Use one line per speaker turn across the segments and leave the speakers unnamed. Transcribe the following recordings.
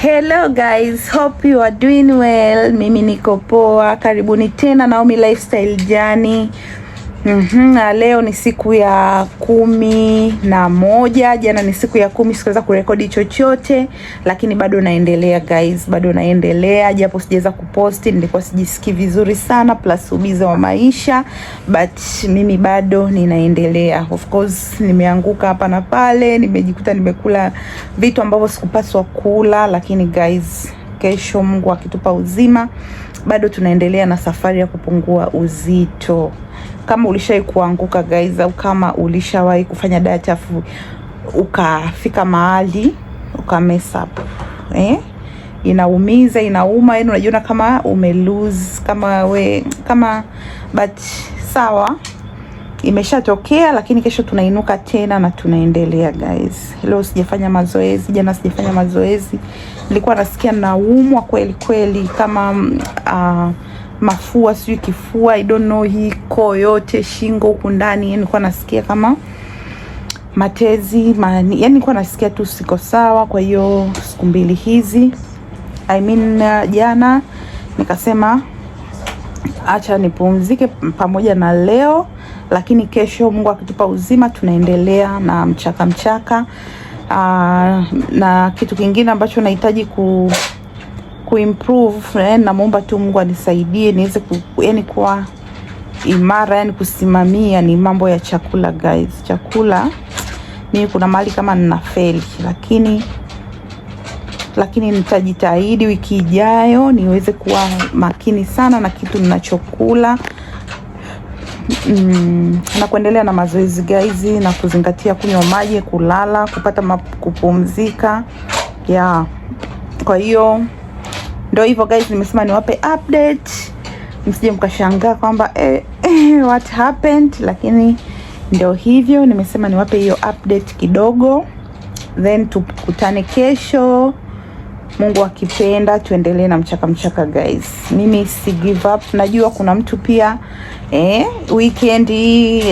Hello guys, hope you are doing well. Mimi niko poa. Karibuni tena Naomi Lifestyle Journey. Leo ni siku ya 11. Jana ni siku ya 10, sikuweza kurekodi chochote, lakini bado naendelea guys, bado naendelea japo sijaweza kuposti, nilikuwa sijisikii vizuri sana plus ubize wa maisha, but mimi bado ninaendelea. Of course nimeanguka hapa na pale, nimejikuta nimekula vitu ambavyo sikupaswa kula, lakini guys, kesho Mungu akitupa uzima, bado tunaendelea na safari ya kupungua uzito. Kama ulishawahi kuanguka guys, au kama ulishawahi kufanya diet afu ukafika mahali mess up, inaumiza, inauma, yani unajiona kama lose, but sawa, imeshatokea, lakini kesho tunainuka tena na tunaendelea guys. Leo sijafanya mazoezi, jana sijafanya mazoezi, nilikuwa nasikia naumwa kweli kweli, kama mafua, sijui kifua, I don't know, hii koo yote, shingo huku ndani, nilikuwa nasikia kama matezi, yani nilikuwa nasikia tu siko sawa. Kwa hiyo siku mbili hizi, jana nikasema acha nipumzike pamoja na leo, lakini kesho Mungu akitupa uzima tunaendelea na mchaka. Na kitu kingine ambacho nahitaji kuimprove, namuomba tu Mungu anisaidie niweze kuwa imara, yani kusimamia, ni mambo ya chakula guys. Chakula mimi kuna mahali kama ninafeli, lakini nitajitahidi wiki ijayo niweze kuwa makini sana na kitu ninachokula, na kuendelea na mazoezi guys, na kuzingatia kunywa maji, kulala, kupata kupumzika. Kwa hiyo ndio hivyo guys, nimesema niwape update, msije mkashangaa kwamba what happened, lakini ndio hivyo, nimesema niwape hiyo update kidogo, then tukutane kesho Mungu akipenda, tuendelee na mchaka guys. Mimi si give up. Najua kuna mtu pia weekend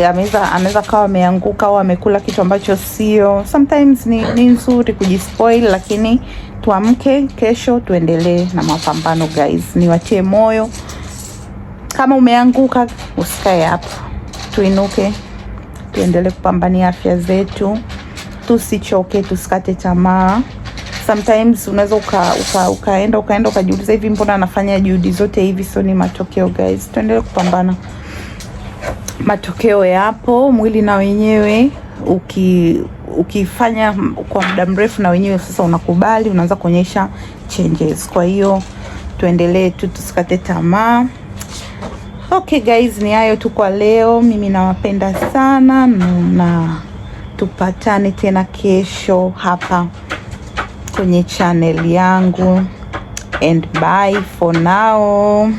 anaweza kawa ameanguka au amekula kitu ambacho sio. Sometimes ni nzuri kujispoil, lakini tuamke kesho tuendelee na mapambano guys. Niwatie moyo, kama umeanguka usikae hapo, tuinuke, tuendelee kupambania afya zetu, tusichoke, tusikate tamaa. Sometimes unaweza ukaenda ukajiuliza, hivi mbona nafanya juhudi zote hivi, sio ni matokeo guys? Tuendelee kupambana, matokeo yapo. Mwili na wenyewe ukifanya kwa muda mrefu, na wenyewe sasa unakubali, unaanza kuonyesha changes. Kwa hiyo tuendelee tu, tusikate tamaa. Okay guys, ni hayo tu kwa leo. Mimi nawapenda sana, na tupatane tena kesho hapa kwenye channel yangu, and bye for now.